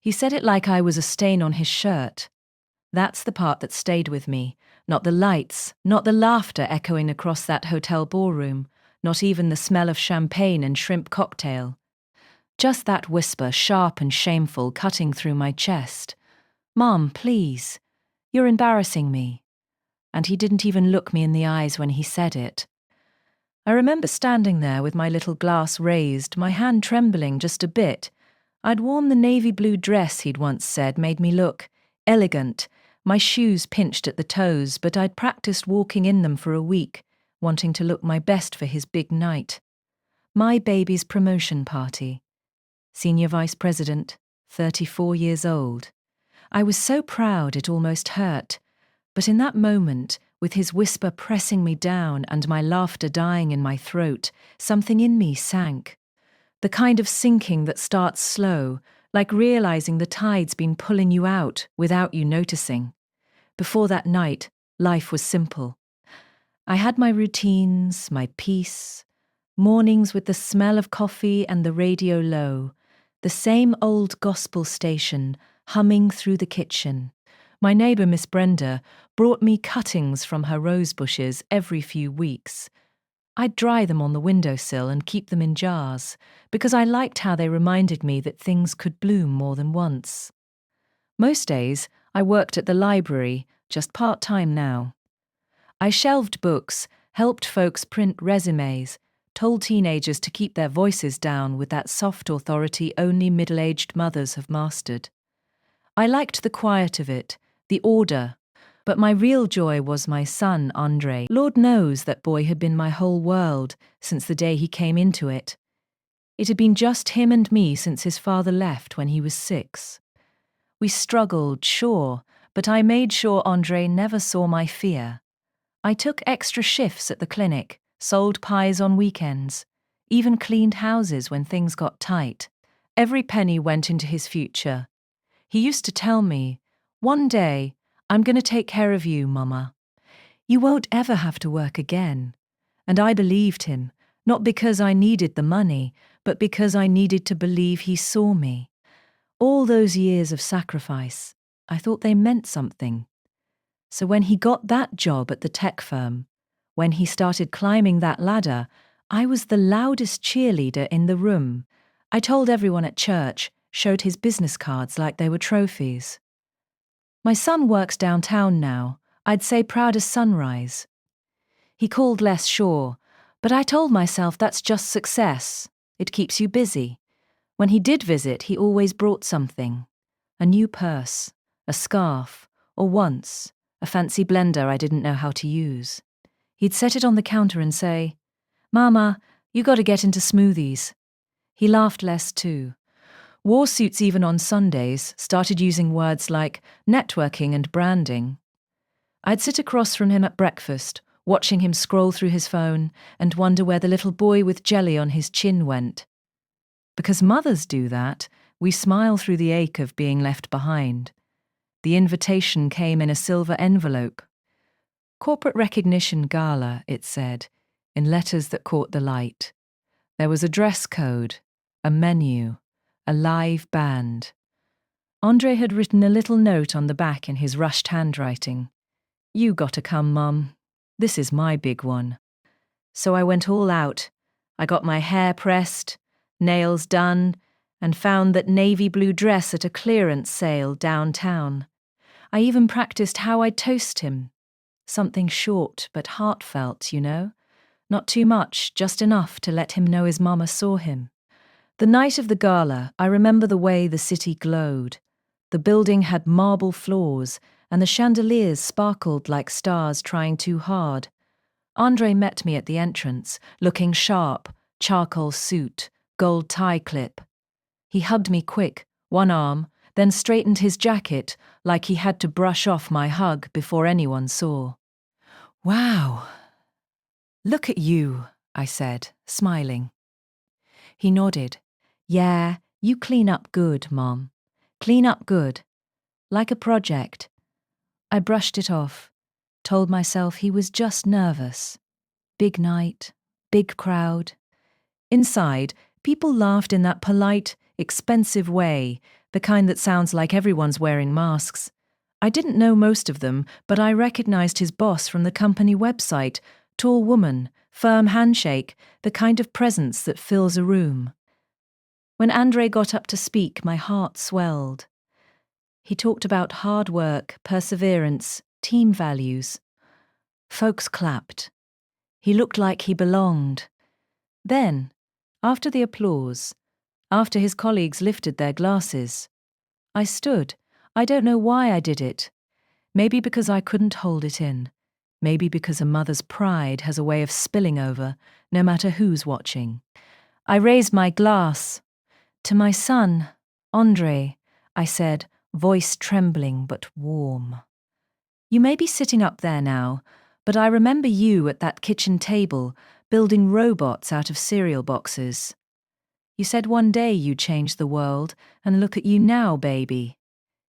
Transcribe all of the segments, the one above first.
He said it like I was a stain on his shirt. That's the part that stayed with me, not the lights, not the laughter echoing across that hotel ballroom, not even the smell of champagne and shrimp cocktail. Just that whisper, sharp and shameful, cutting through my chest. "Mom, please. You're embarrassing me." And he didn't even look me in the eyes when he said it. I remember standing there with my little glass raised, my hand trembling just a bit. I'd worn the navy blue dress he'd once said made me look elegant, my shoes pinched at the toes, but I'd practiced walking in them for a week, wanting to look my best for his big night. My baby's promotion party. Senior Vice President, 34 years old. I was so proud it almost hurt. But in that moment, with his whisper pressing me down and my laughter dying in my throat, something in me sank. The kind of sinking that starts slow, like realizing the tide's been pulling you out without you noticing. Before that night, life was simple. I had my routines, my peace, mornings with the smell of coffee and the radio low, the same old gospel station humming through the kitchen. My neighbour, Miss Brenda, brought me cuttings from her rose bushes every few weeks. I'd dry them on the windowsill and keep them in jars, because I liked how they reminded me that things could bloom more than once. Most days, I worked at the library, just part-time now. I shelved books, helped folks print resumes, told teenagers to keep their voices down with that soft authority only middle-aged mothers have mastered. I liked the quiet of it, the order, but my real joy was my son, Andre. Lord knows that boy had been my whole world since the day he came into it. It had been just him and me since his father left when he was 6. We struggled, sure, but I made sure Andre never saw my fear. I took extra shifts at the clinic, sold pies on weekends, even cleaned houses when things got tight. Every penny went into his future. He used to tell me, "One day, I'm going to take care of you, Mama. You won't ever have to work again." And I believed him, not because I needed the money, but because I needed to believe he saw me. All those years of sacrifice, I thought they meant something. So when he got that job at the tech firm, when he started climbing that ladder, I was the loudest cheerleader in the room. I told everyone at church, showed his business cards like they were trophies. My son works downtown now, I'd say proud as sunrise. He called less, sure, but I told myself that's just success. It keeps you busy. When he did visit, he always brought something. A new purse, a scarf, or once, a fancy blender I didn't know how to use. He'd set it on the counter and say, "Mama, you got to get into smoothies." He laughed less too. Wore suits even on Sundays, started using words like networking and branding. I'd sit across from him at breakfast, watching him scroll through his phone and wonder where the little boy with jelly on his chin went. Because mothers do that, we smile through the ache of being left behind. The invitation came in a silver envelope. Corporate Recognition Gala, it said, in letters that caught the light. There was a dress code, a menu, a live band. Andre had written a little note on the back in his rushed handwriting. "You gotta come, Mum. This is my big one." So I went all out. I got my hair pressed, nails done, and found that navy blue dress at a clearance sale downtown. I even practiced how I'd toast him. Something short but heartfelt, you know? Not too much, just enough to let him know his mama saw him. The night of the gala, I remember the way the city glowed. The building had marble floors, and the chandeliers sparkled like stars trying too hard. Andre met me at the entrance, looking sharp, charcoal suit, gold tie clip. He hugged me quick, one arm, then straightened his jacket like he had to brush off my hug before anyone saw. "Wow. Look at you," I said, smiling. He nodded. "Yeah, you clean up good, Mom. Clean up good. Like a project." I brushed it off, told myself he was just nervous. Big night, big crowd. Inside, people laughed in that polite, expensive way, the kind that sounds like everyone's wearing masks. I didn't know most of them, but I recognized his boss from the company website, tall woman, firm handshake, the kind of presence that fills a room. When Andre got up to speak, my heart swelled. He talked about hard work, perseverance, team values. Folks clapped. He looked like he belonged. Then, after the applause, after his colleagues lifted their glasses, I stood. I don't know why I did it. Maybe because I couldn't hold it in. Maybe because a mother's pride has a way of spilling over, no matter who's watching. I raised my glass. To my son, Andre, I said, voice trembling but warm. You may be sitting up there now, but I remember you at that kitchen table, building robots out of cereal boxes. You said one day you'd change the world, and look at you now, baby.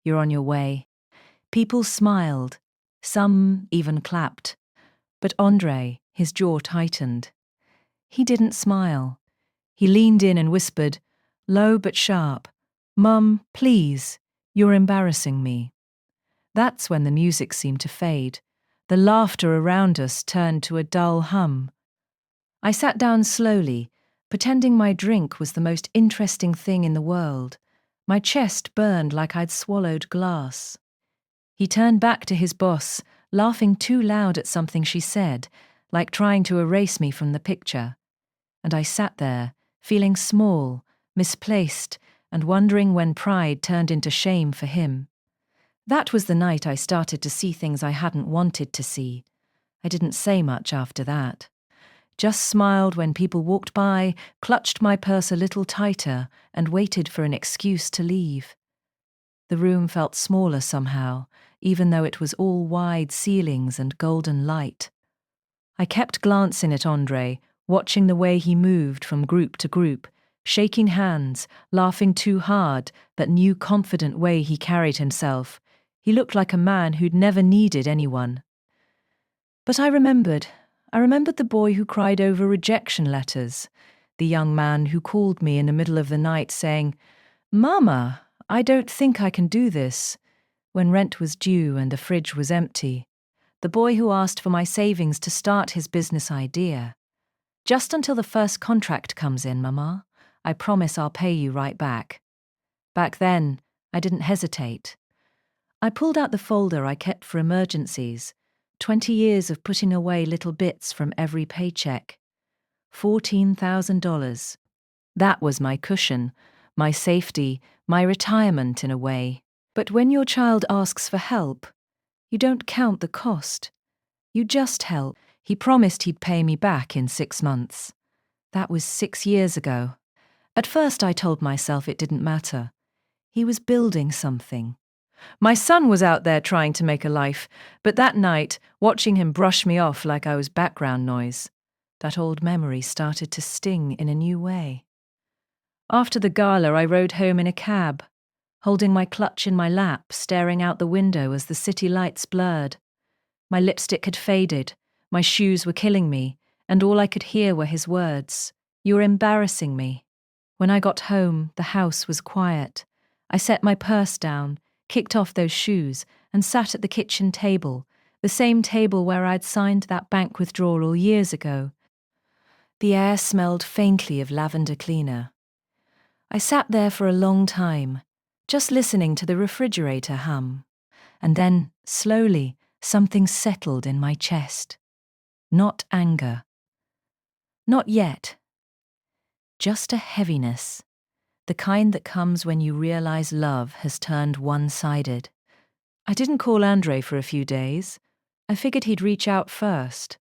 You're on your way. People smiled. Some even clapped. But Andre, his jaw tightened. He didn't smile. He leaned in and whispered, low but sharp, "Mum, please, you're embarrassing me." That's when the music seemed to fade. The laughter around us turned to a dull hum. I sat down slowly, pretending my drink was the most interesting thing in the world. My chest burned like I'd swallowed glass. He turned back to his boss, laughing too loud at something she said, like trying to erase me from the picture. And I sat there, feeling small, misplaced, and wondering when pride turned into shame for him. That was the night I started to see things I hadn't wanted to see. I didn't say much after that. Just smiled when people walked by, clutched my purse a little tighter, and waited for an excuse to leave. The room felt smaller somehow, even though it was all wide ceilings and golden light. I kept glancing at Andre, watching the way he moved from group to group, shaking hands, laughing too hard, that new confident way he carried himself. He looked like a man who'd never needed anyone. But I remembered the boy who cried over rejection letters, the young man who called me in the middle of the night saying, "Mama, I don't think I can do this," when rent was due and the fridge was empty. The boy who asked for my savings to start his business idea. "Just until the first contract comes in, Mama. I promise I'll pay you right back." Back then, I didn't hesitate. I pulled out the folder I kept for emergencies, 20 years of putting away little bits from every paycheck. $14,000. That was my cushion, my safety, my retirement in a way. But when your child asks for help, you don't count the cost. You just help. He promised he'd pay me back in 6 months. That was 6 years ago. At first I told myself it didn't matter. He was building something. My son was out there trying to make a life, but that night, watching him brush me off like I was background noise, that old memory started to sting in a new way. After the gala, I rode home in a cab, holding my clutch in my lap, staring out the window as the city lights blurred. My lipstick had faded, my shoes were killing me, and all I could hear were his words, "You're embarrassing me." When I got home, the house was quiet. I set my purse down, kicked off those shoes, and sat at the kitchen table, the same table where I'd signed that bank withdrawal years ago. The air smelled faintly of lavender cleaner. I sat there for a long time, just listening to the refrigerator hum. And then, slowly, something settled in my chest. Not anger. Not yet. Just a heaviness. The kind that comes when you realize love has turned one-sided. I didn't call Andre for a few days. I figured he'd reach out first.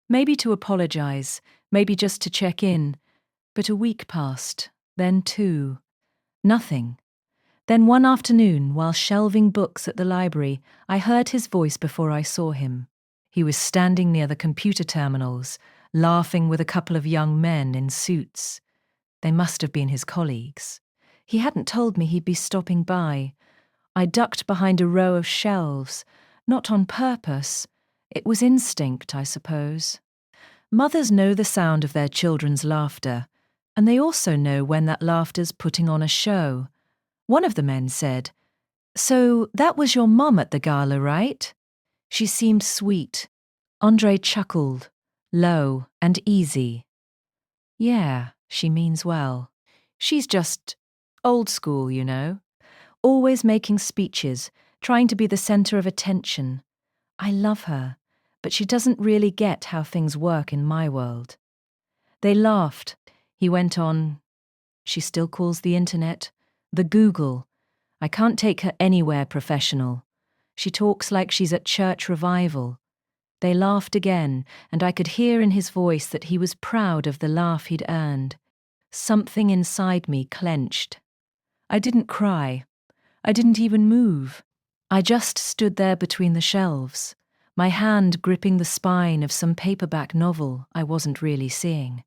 Maybe to apologize, maybe just to check in. But a week passed, then 2. Nothing. Then one afternoon, while shelving books at the library, I heard his voice before I saw him. He was standing near the computer terminals, laughing with a couple of young men in suits. They must have been his colleagues. He hadn't told me he'd be stopping by. I ducked behind a row of shelves, not on purpose. It was instinct, I suppose. Mothers know the sound of their children's laughter, and they also know when that laughter's putting on a show. One of the men said, "So that was your mum at the gala, right?" She seemed sweet. Andre chuckled, low and easy. "Yeah, she means well. She's just old school, you know. Always making speeches, trying to be the center of attention. I love her, but she doesn't really get how things work in my world." They laughed. He went on, "She still calls the internet the Google. I can't take her anywhere professional. She talks like she's at church revival." They laughed again, and I could hear in his voice that he was proud of the laugh he'd earned. Something inside me clenched. I didn't cry. I didn't even move. I just stood there between the shelves, my hand gripping the spine of some paperback novel I wasn't really seeing.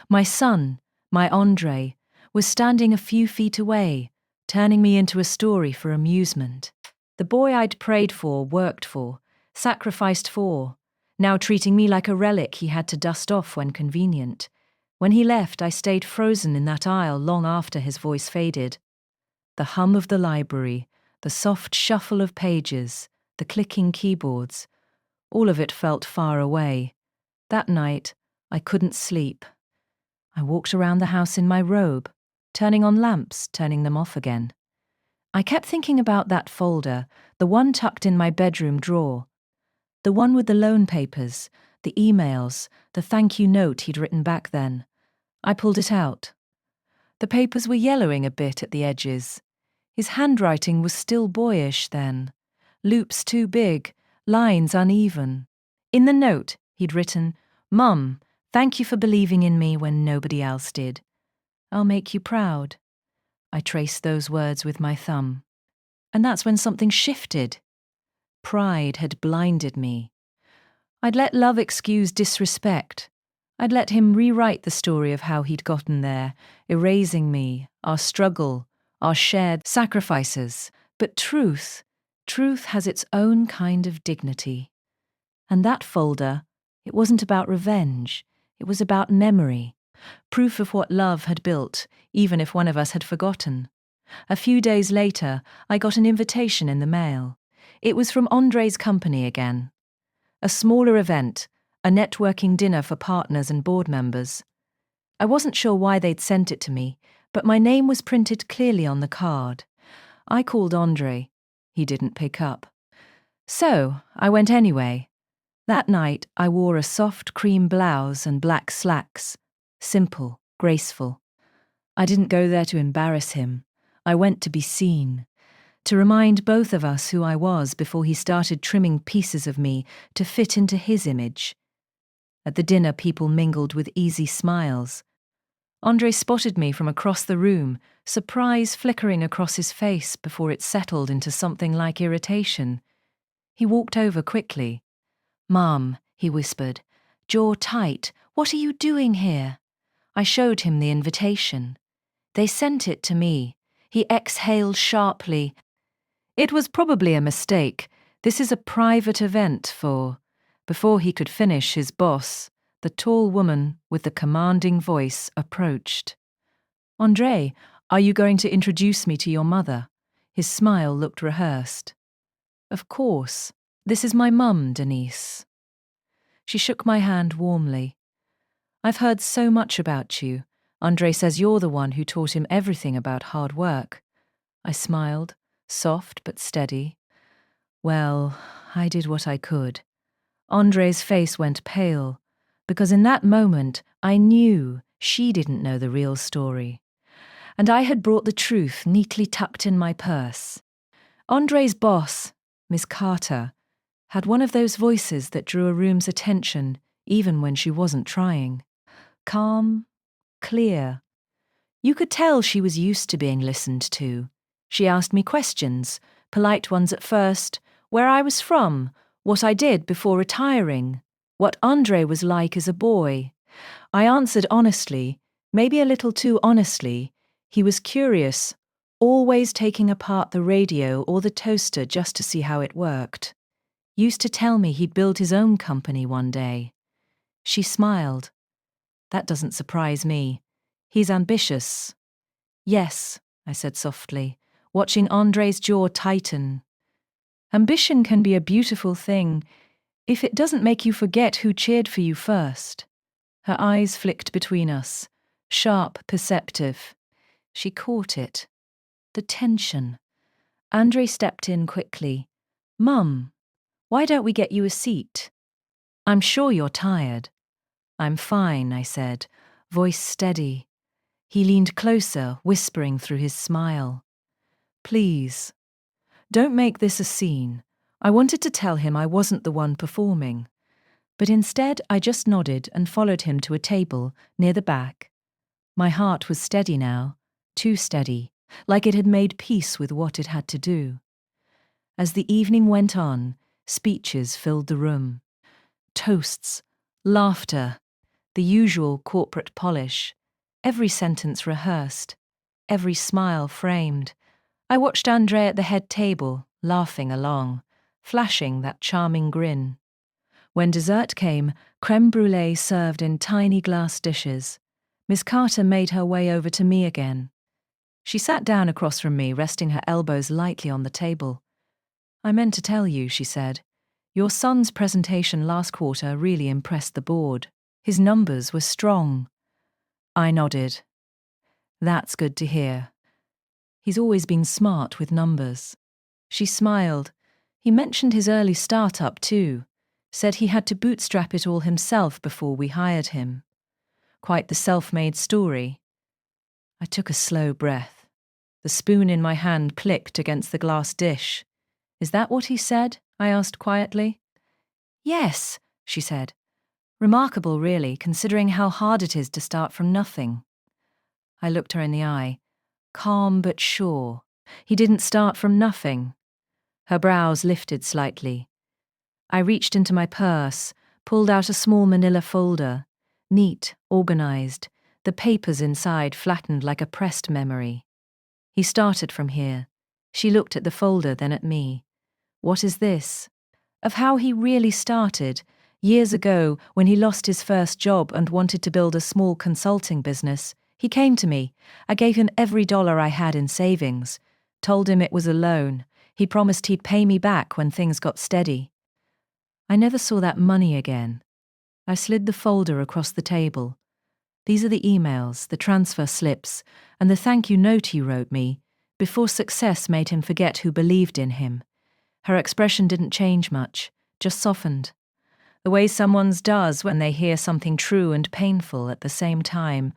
My son, my Andre, was standing a few feet away, turning me into a story for amusement. The boy I'd prayed for, worked for, sacrificed for, now treating me like a relic he had to dust off when convenient. When he left, I stayed frozen in that aisle long after his voice faded. The hum of the library, the soft shuffle of pages, the clicking keyboards, all of it felt far away. That night, I couldn't sleep. I walked around the house in my robe, turning on lamps, turning them off again. I kept thinking about that folder, the one tucked in my bedroom drawer, the one with the loan papers, the emails, the thank you note he'd written back then. I pulled it out. The papers were yellowing a bit at the edges. His handwriting was still boyish then. Loops too big, lines uneven. In the note, he'd written, "Mum, thank you for believing in me when nobody else did. I'll make you proud." I traced those words with my thumb. And that's when something shifted. Pride had blinded me. I'd let love excuse disrespect. I'd let him rewrite the story of how he'd gotten there, erasing me, our struggle, our shared sacrifices. But truth has its own kind of dignity. And that folder, it wasn't about revenge. It was about memory. Proof of what love had built, even if one of us had forgotten. A few days later, I got an invitation in the mail. It was from Andre's company again. A smaller event, a networking dinner for partners and board members. I wasn't sure why they'd sent it to me, but my name was printed clearly on the card. I called Andre. He didn't pick up. So, I went anyway. That night, I wore a soft cream blouse and black slacks. Simple, graceful. I didn't go there to embarrass him. I went to be seen. To remind both of us who I was before he started trimming pieces of me to fit into his image. At the dinner, people mingled with easy smiles. Andre spotted me from across the room, surprise flickering across his face before it settled into something like irritation. He walked over quickly. "Mom," he whispered, "jaw tight, what are you doing here?" I showed him the invitation. "They sent it to me." He exhaled sharply. "It was probably a mistake. This is a private event for..." Before he could finish, his boss, the tall woman with the commanding voice, approached. "Andre, are you going to introduce me to your mother?" His smile looked rehearsed. "Of course. This is my mum, Denise." She shook my hand warmly. "I've heard so much about you. Andre says you're the one who taught him everything about hard work." I smiled, soft but steady. "Well, I did what I could." Andre's face went pale, because in that moment I knew she didn't know the real story. And I had brought the truth neatly tucked in my purse. Andre's boss, Miss Carter, had one of those voices that drew a room's attention even when she wasn't trying. Calm, clear. You could tell she was used to being listened to. She asked me questions, polite ones at first, where I was from, what I did before retiring, what Andre was like as a boy. I answered honestly, maybe a little too honestly. He was curious, always taking apart the radio or the toaster just to see how it worked. Used to tell me he'd build his own company one day. She smiled. "That doesn't surprise me. He's ambitious." "Yes," I said softly, watching Andre's jaw tighten. Ambition can be a beautiful thing if it doesn't make you forget who cheered for you first. Her eyes flicked between us, sharp, perceptive. She caught it. The tension. Andre stepped in quickly. "Mum, why don't we get you a seat? I'm sure you're tired." "I'm fine," I said, voice steady. He leaned closer, whispering through his smile. "Please, don't make this a scene." I wanted to tell him I wasn't the one performing, but instead I just nodded and followed him to a table near the back. My heart was steady now, too steady, like it had made peace with what it had to do. As the evening went on, speeches filled the room. Toasts, laughter, the usual corporate polish, every sentence rehearsed, every smile framed. I watched Andre at the head table, laughing along, flashing that charming grin. When dessert came, crème brûlée served in tiny glass dishes. Miss Carter made her way over to me again. She sat down across from me, resting her elbows lightly on the table. "I meant to tell you," she said. "Your son's presentation last quarter really impressed the board. His numbers were strong." I nodded. "That's good to hear. He's always been smart with numbers." She smiled. "He mentioned his early startup too. Said he had to bootstrap it all himself before we hired him. Quite the self-made story." I took a slow breath. The spoon in my hand clicked against the glass dish. "Is that what he said?" I asked quietly. "Yes," she said. "Remarkable, really, considering how hard it is to start from nothing." I looked her in the eye. Calm but sure. He didn't start from nothing. Her brows lifted slightly. I reached into my purse, pulled out a small manila folder. Neat, organized, the papers inside flattened like a pressed memory. "He started from here." She looked at the folder, then at me. "What is this?" "Of how he really started, years ago when he lost his first job and wanted to build a small consulting business. He came to me. I gave him every dollar I had in savings. Told him it was a loan. He promised he'd pay me back when things got steady. I never saw that money again." I slid the folder across the table. "These are the emails, the transfer slips, and the thank you note he wrote me, before success made him forget who believed in him." Her expression didn't change much, just softened. The way someone's does when they hear something true and painful at the same time.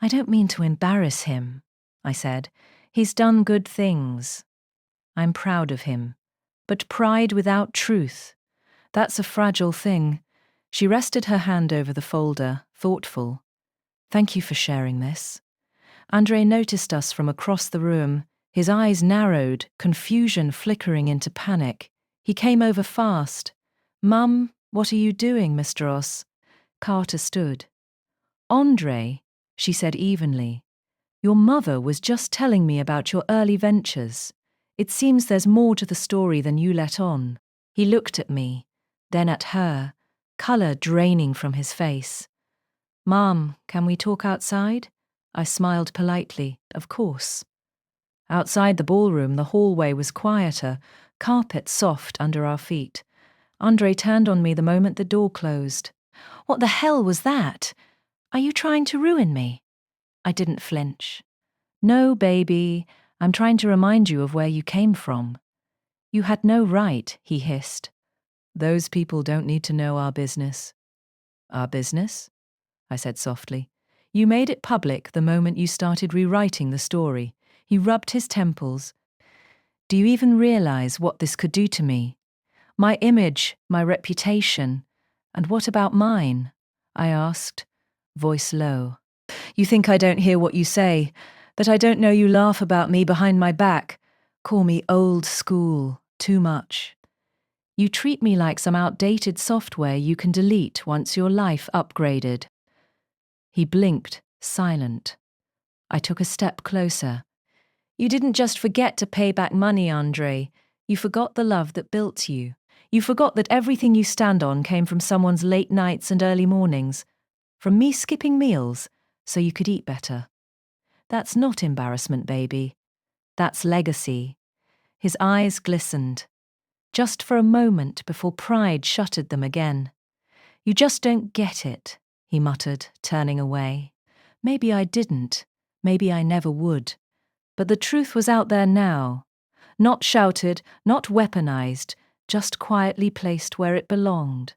"I don't mean to embarrass him," I said. "He's done good things. I'm proud of him. But pride without truth, that's a fragile thing." She rested her hand over the folder, thoughtful. "Thank you for sharing this." Andre noticed us from across the room. His eyes narrowed, confusion flickering into panic. He came over fast. "Mum, what are you doing, Mr. Ross?" Carter stood. "Andre," she said evenly, "your mother was just telling me about your early ventures. It seems there's more to the story than you let on." He looked at me, then at her, color draining from his face. "Mom, can we talk outside?" I smiled politely. "Of course." Outside the ballroom, the hallway was quieter, carpet soft under our feet. Andre turned on me the moment the door closed. "What the hell was that? Are you trying to ruin me?" I didn't flinch. "No, baby. I'm trying to remind you of where you came from." "You had no right," he hissed. "Those people don't need to know our business." "Our business?" I said softly. "You made it public the moment you started rewriting the story." He rubbed his temples. "Do you even realize what this could do to me? My image, my reputation. And what about mine?" I asked, voice low. "You think I don't hear what you say, that I don't know you laugh about me behind my back, call me old school, too much. You treat me like some outdated software you can delete once your life upgraded." He blinked, silent. I took a step closer. "You didn't just forget to pay back money, Andre. You forgot the love that built you. You forgot that everything you stand on came from someone's late nights and early mornings, from me skipping meals so you could eat better. That's not embarrassment, baby. That's legacy. His eyes glistened, just for a moment before pride shuttered them again. You just don't get it, he muttered, turning away. Maybe I didn't. Maybe I never would. But the truth was out there now. Not shouted, not weaponized, just quietly placed where it belonged.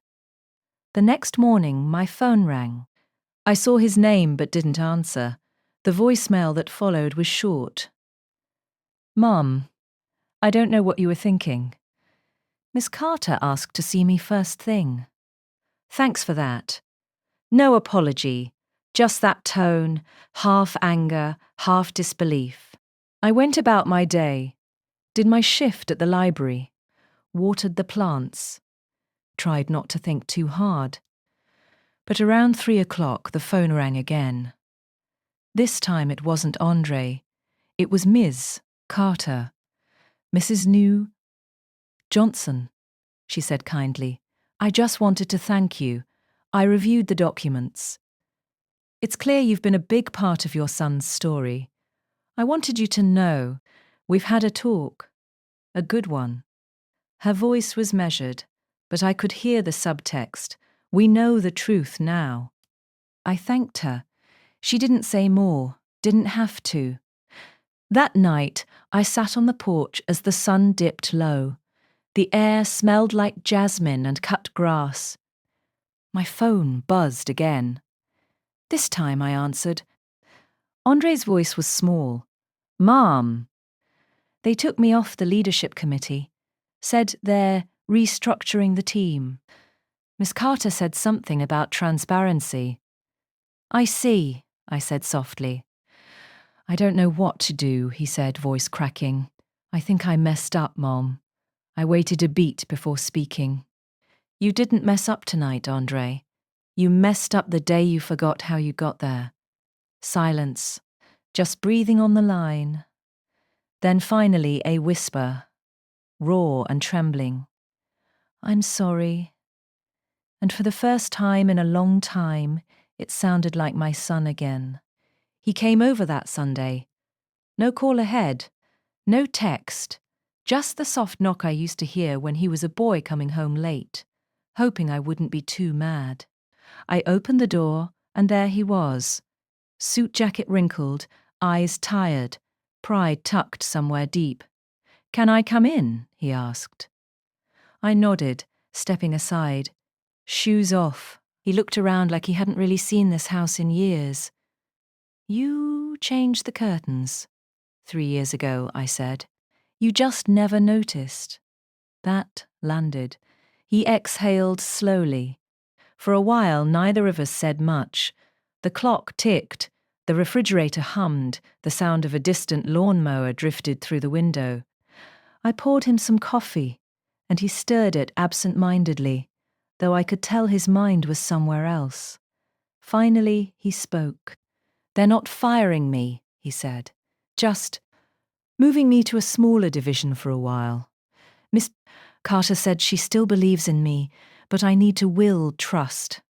The next morning, my phone rang. I saw his name but didn't answer. The voicemail that followed was short. Mom, I don't know what you were thinking. Miss Carter asked to see me first thing. Thanks for that. No apology, just that tone, half anger, half disbelief. I went about my day, did my shift at the library, watered the plants, tried not to think too hard. But around 3 o'clock the phone rang again. This time it wasn't Andre, it was Ms. Carter. Mrs. New Johnson, she said kindly. I just wanted to thank you. I reviewed the documents. It's clear you've been a big part of your son's story. I wanted you to know we've had a talk, a good one. Her voice was measured, but I could hear the subtext. We know the truth now. I thanked her. She didn't say more, didn't have to. That night, I sat on the porch as the sun dipped low. The air smelled like jasmine and cut grass. My phone buzzed again. This time I answered. Andre's voice was small. Mom. They took me off the leadership committee. Said they're restructuring the team. Miss Carter said something about transparency. I see, I said softly. I don't know what to do, he said, voice cracking. I think I messed up, Mom. I waited a beat before speaking. You didn't mess up tonight, Andre. You messed up the day you forgot how you got there. Silence, just breathing on the line. Then finally a whisper, raw and trembling. I'm sorry. And for the first time in a long time, it sounded like my son again. He came over that Sunday. No call ahead, no text, just the soft knock I used to hear when he was a boy coming home late, hoping I wouldn't be too mad. I opened the door, and there he was. Suit jacket wrinkled, eyes tired, pride tucked somewhere deep. Can I come in? He asked. I nodded, stepping aside. Shoes off. He looked around like he hadn't really seen this house in years. You changed the curtains 3 years ago, I said. You just never noticed. That landed. He exhaled slowly. For a while, neither of us said much. The clock ticked, the refrigerator hummed, the sound of a distant lawnmower drifted through the window. I poured him some coffee, and he stirred it absent-mindedly, though I could tell his mind was somewhere else. Finally, he spoke. They're not firing me, he said, just moving me to a smaller division for a while. Miss Carter said she still believes in me, but I need to will trust.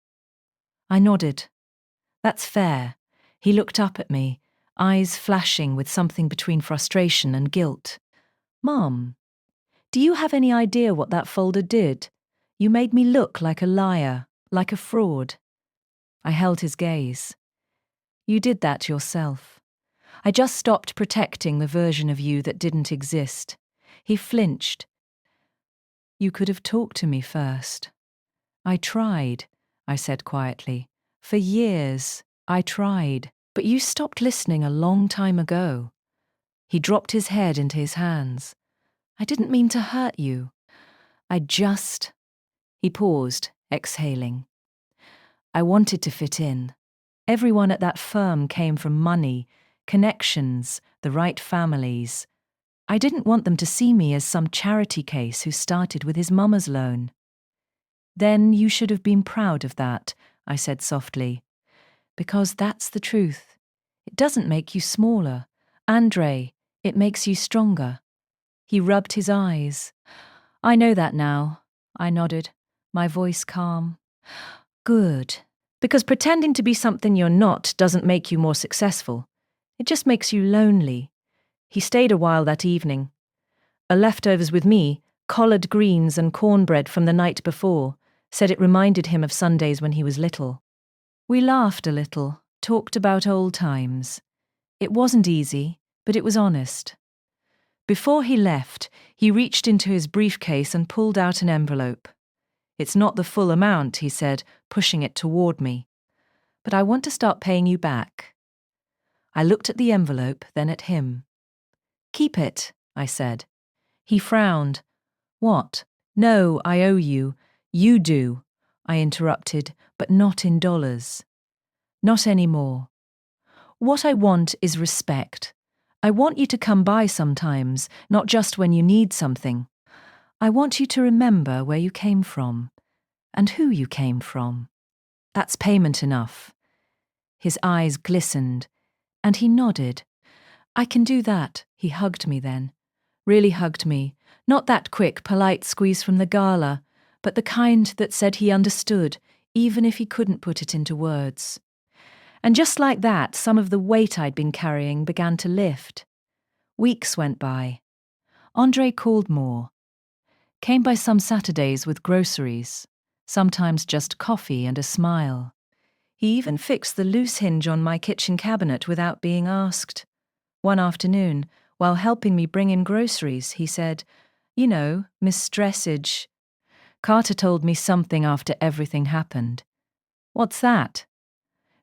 I nodded. That's fair. He looked up at me, eyes flashing with something between frustration and guilt. Mom, do you have any idea what that folder did? You made me look like a liar, like a fraud. I held his gaze. You did that yourself. I just stopped protecting the version of you that didn't exist. He flinched. You could have talked to me first. I tried, I said quietly. For years, I tried, but you stopped listening a long time ago. He dropped his head into his hands. I didn't mean to hurt you. He paused, exhaling. I wanted to fit in. Everyone at that firm came from money, connections, the right families. I didn't want them to see me as some charity case who started with his mama's loan. Then you should have been proud of that, I said softly. Because that's the truth. It doesn't make you smaller. Andre, it makes you stronger. He rubbed his eyes. I know that now, I nodded, my voice calm. Good. Because pretending to be something you're not doesn't make you more successful. It just makes you lonely. He stayed a while that evening. Leftovers with me, collard greens and cornbread from the night before, said it reminded him of Sundays when he was little. We laughed a little, talked about old times. It wasn't easy, but it was honest. Before he left, he reached into his briefcase and pulled out an envelope. "It's not the full amount," he said, pushing it toward me. "But I want to start paying you back." I looked at the envelope, then at him. "Keep it," I said. He frowned. "What?" "No, I owe you. You do," I interrupted, "but not in dollars. Not anymore. What I want is respect. I want you to come by sometimes, not just when you need something. I want you to remember where you came from, and who you came from. That's payment enough." His eyes glistened, and he nodded. "I can do that." He hugged me then. Really hugged me. Not that quick, polite squeeze from the gala, but the kind that said he understood, even if he couldn't put it into words. And just like that, some of the weight I'd been carrying began to lift. Weeks went by. Andre called more. Came by some Saturdays with groceries, sometimes just coffee and a smile. He even fixed the loose hinge on my kitchen cabinet without being asked. One afternoon, while helping me bring in groceries, he said, "You know, Miss Stressage. Carter told me something after everything happened." "What's that?"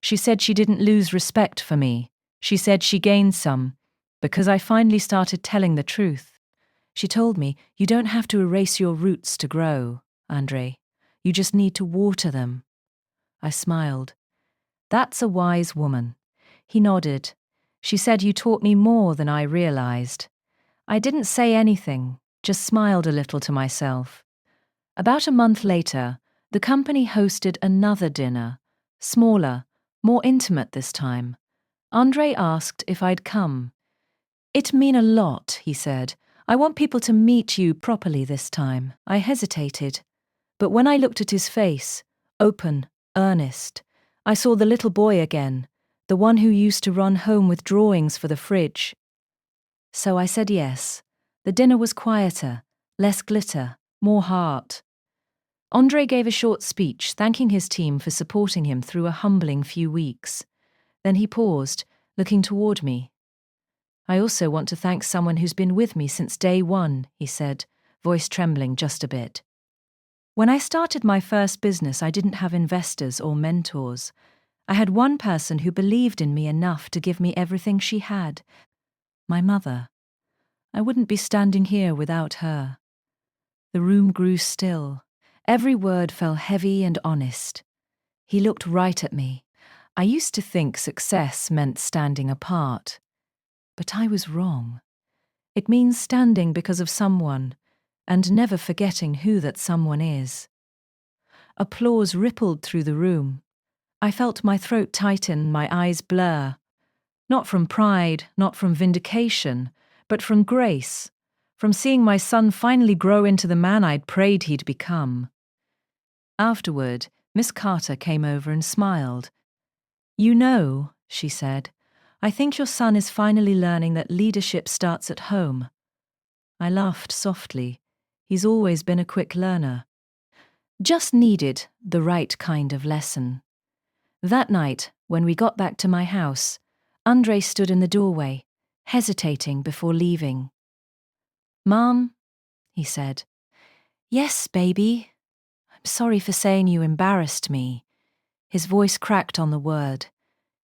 "She said she didn't lose respect for me. She said she gained some, because I finally started telling the truth. She told me, you don't have to erase your roots to grow, Andre. You just need to water them." I smiled. "That's a wise woman." He nodded. "She said you taught me more than I realized." I didn't say anything, just smiled a little to myself. About a month later, the company hosted another dinner, smaller, more intimate this time. Andre asked if I'd come. "It'd mean a lot," he said. "I want people to meet you properly this time." I hesitated. But when I looked at his face, open, earnest, I saw the little boy again, the one who used to run home with drawings for the fridge. So I said yes. The dinner was quieter, less glitter, more heart. Andre gave a short speech thanking his team for supporting him through a humbling few weeks. Then he paused, looking toward me. "I also want to thank someone who's been with me since day one," he said, voice trembling just a bit. "When I started my first business, I didn't have investors or mentors. I had one person who believed in me enough to give me everything she had. My mother. I wouldn't be standing here without her." The room grew still. Every word fell heavy and honest. He looked right at me. I used to think success meant standing apart. But I was wrong. It means standing because of someone, and never forgetting who that someone is. Applause rippled through the room. I felt my throat tighten, my eyes blur. Not from pride, not from vindication, but from grace, from seeing my son finally grow into the man I'd prayed he'd become. Afterward, Miss Carter came over and smiled. "You know," she said, "I think your son is finally learning that leadership starts at home." I laughed softly. He's always been a quick learner. Just needed the right kind of lesson. That night, when we got back to my house, Andre stood in the doorway, hesitating before leaving. "Mom," he said. "Yes, baby. I'm sorry for saying you embarrassed me." His voice cracked on the word.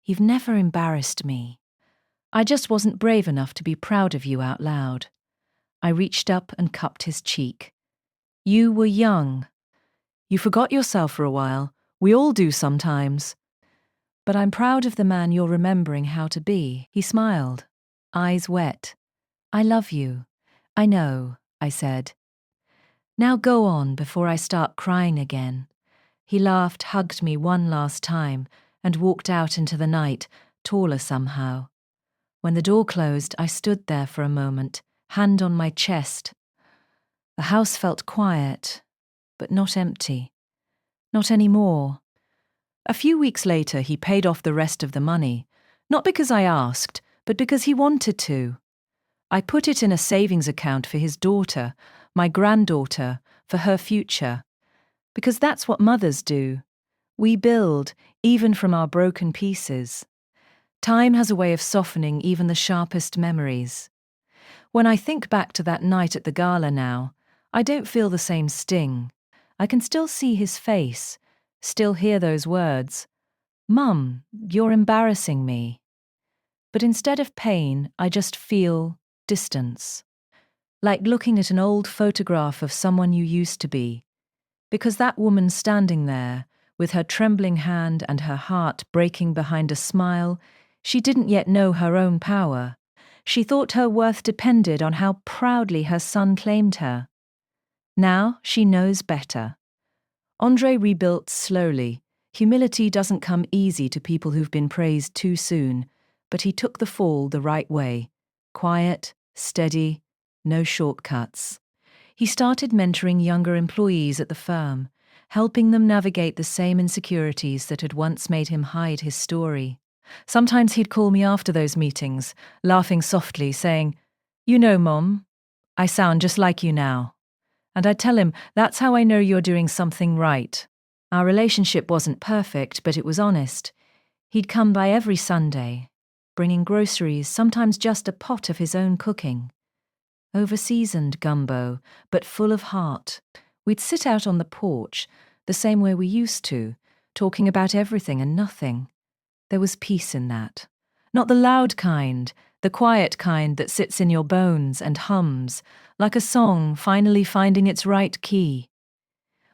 "You've never embarrassed me. I just wasn't brave enough to be proud of you out loud." I reached up and cupped his cheek. "You were young. You forgot yourself for a while. We all do sometimes. But I'm proud of the man you're remembering how to be." He smiled, eyes wet. "I love you." "I know," I said. "Now go on before I start crying again." He laughed, hugged me one last time, and walked out into the night, taller somehow. When the door closed, I stood there for a moment, hand on my chest. The house felt quiet, but not empty. Not anymore. A few weeks later, he paid off the rest of the money, not because I asked, but because he wanted to. I put it in a savings account for his daughter, my granddaughter, for her future. Because that's what mothers do. We build, even from our broken pieces. Time has a way of softening even the sharpest memories. When I think back to that night at the gala now, I don't feel the same sting. I can still see his face, still hear those words, "Mum, you're embarrassing me." But instead of pain, I just feel distance. Like looking at an old photograph of someone you used to be. Because that woman standing there, with her trembling hand and her heart breaking behind a smile, she didn't yet know her own power. She thought her worth depended on how proudly her son claimed her. Now she knows better. Andre rebuilt slowly. Humility doesn't come easy to people who've been praised too soon, but he took the fall the right way. Quiet, steady, no shortcuts. He started mentoring younger employees at the firm, helping them navigate the same insecurities that had once made him hide his story. Sometimes he'd call me after those meetings, laughing softly, saying, "You know, Mom, I sound just like you now." And I'd tell him, "That's how I know you're doing something right." Our relationship wasn't perfect, but it was honest. He'd come by every Sunday, bringing groceries, sometimes just a pot of his own cooking. Over-seasoned gumbo, but full of heart. We'd sit out on the porch, the same way we used to, talking about everything and nothing. There was peace in that. Not the loud kind, the quiet kind that sits in your bones and hums, like a song finally finding its right key.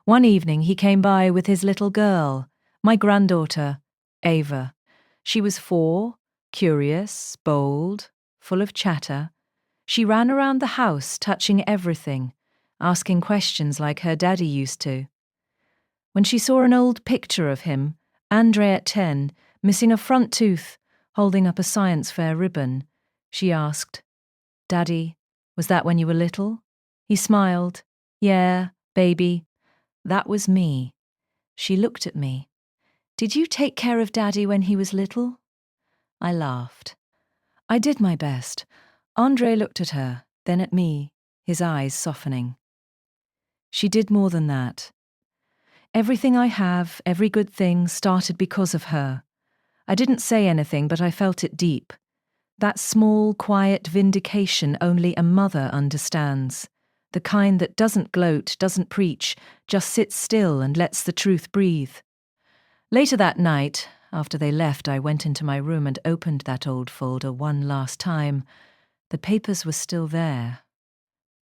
One evening he came by with his little girl, my granddaughter, Ava. She was 4, curious, bold, full of chatter. She ran around the house, touching everything, asking questions like her daddy used to. When she saw an old picture of him, Andre at 10, missing a front tooth, holding up a science fair ribbon, she asked, "Daddy, was that when you were little?" He smiled. "Yeah, baby, that was me." She looked at me. "Did you take care of Daddy when he was little?" I laughed. I did my best. Andre looked at her, then at me, his eyes softening. She did more than that. Everything I have, every good thing, started because of her. I didn't say anything, but I felt it deep. That small, quiet vindication only a mother understands. The kind that doesn't gloat, doesn't preach, just sits still and lets the truth breathe. Later that night, after they left, I went into my room and opened that old folder one last time. The papers were still there.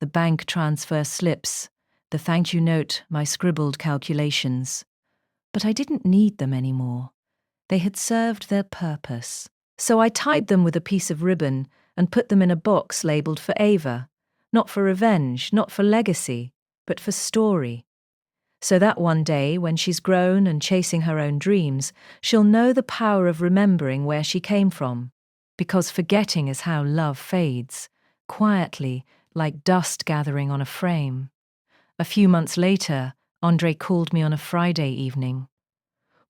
The bank transfer slips, the thank you note, my scribbled calculations. But I didn't need them anymore. They had served their purpose. So I tied them with a piece of ribbon and put them in a box labelled for Ava. Not for revenge, not for legacy, but for story. So that one day, when she's grown and chasing her own dreams, she'll know the power of remembering where she came from. Because forgetting is how love fades, quietly, like dust gathering on a frame. A few months later, Andre called me on a Friday evening.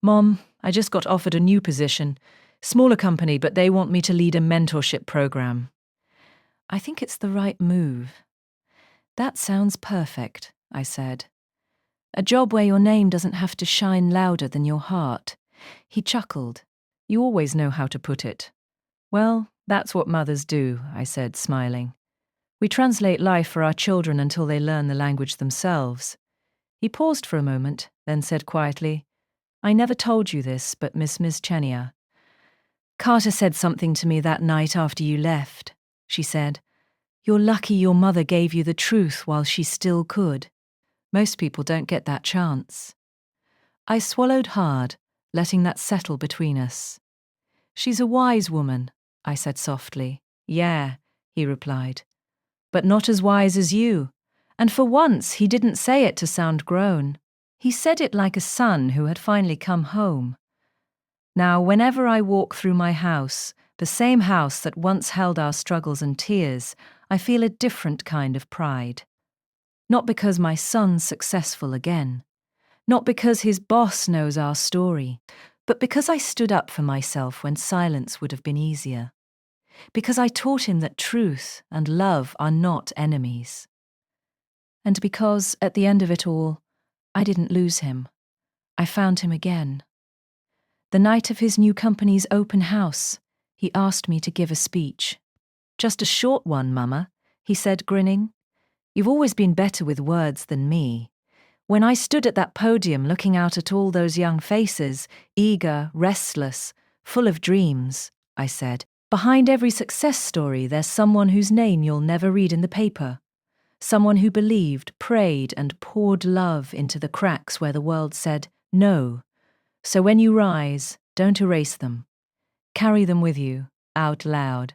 "Mom, I just got offered a new position. Smaller company, but they want me to lead a mentorship program." "I think it's the right move." "That sounds perfect," I said. "A job where your name doesn't have to shine louder than your heart." He chuckled. "You always know how to put it." "Well, that's what mothers do," I said, smiling. "We translate life for our children until they learn the language themselves." He paused for a moment, then said quietly, "I never told you this, but Miss Chenia. Carter said something to me that night after you left. She said, 'You're lucky your mother gave you the truth while she still could. Most people don't get that chance.'" I swallowed hard, letting that settle between us. "She's a wise woman," I said softly. "Yeah," he replied, "but not as wise as you." And for once, he didn't say it to sound grown. He said it like a son who had finally come home. Now, whenever I walk through my house, the same house that once held our struggles and tears, I feel a different kind of pride. Not because my son's successful again. Not because his boss knows our story, but because I stood up for myself when silence would have been easier. because I taught him that truth and love are not enemies. And because, at the end of it all, I didn't lose him. I found him again. The night of his new company's open house, he asked me to give a speech. "Just a short one, Mama," he said, grinning. "You've always been better with words than me." When I stood at that podium looking out at all those young faces, eager, restless, full of dreams, I said, "Behind every success story there's someone whose name you'll never read in the paper. Someone who believed, prayed, and poured love into the cracks where the world said no. So when you rise, don't erase them. Carry them with you, out loud."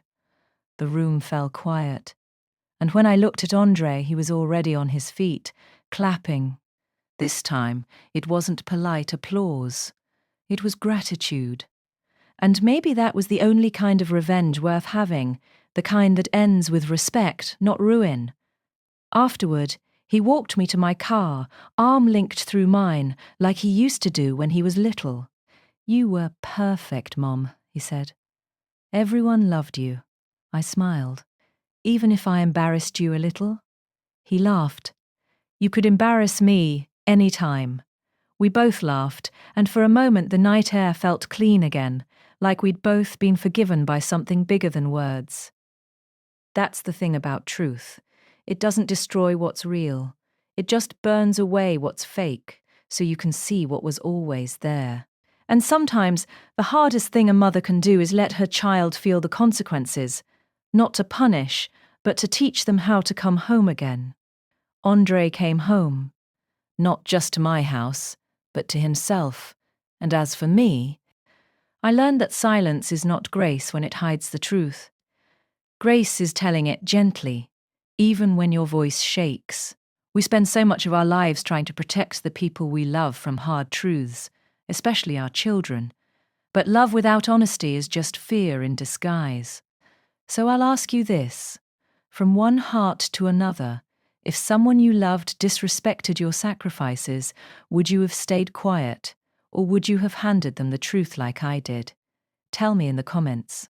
The room fell quiet. And when I looked at Andre, he was already on his feet, clapping. This time, it wasn't polite applause. It was gratitude. And maybe that was the only kind of revenge worth having, the kind that ends with respect, not ruin. Afterward, he walked me to my car, arm linked through mine, like he used to do when he was little. "You were perfect, Mom," he said. "Everyone loved you." I smiled. "Even if I embarrassed you a little?" He laughed. "You could embarrass me any time." We both laughed, and for a moment the night air felt clean again, like we'd both been forgiven by something bigger than words. That's the thing about truth. It doesn't destroy what's real. It just burns away what's fake, so you can see what was always there. And sometimes the hardest thing a mother can do is let her child feel the consequences, not to punish, but to teach them how to come home again. Andre came home, not just to my house, but to himself. And as for me, I learned that silence is not grace when it hides the truth. Grace is telling it gently, even when your voice shakes. We spend so much of our lives trying to protect the people we love from hard truths, especially our children. But love without honesty is just fear in disguise. So I'll ask you this. From one heart to another, if someone you loved disrespected your sacrifices, would you have stayed quiet, or would you have handed them the truth like I did? Tell me in the comments.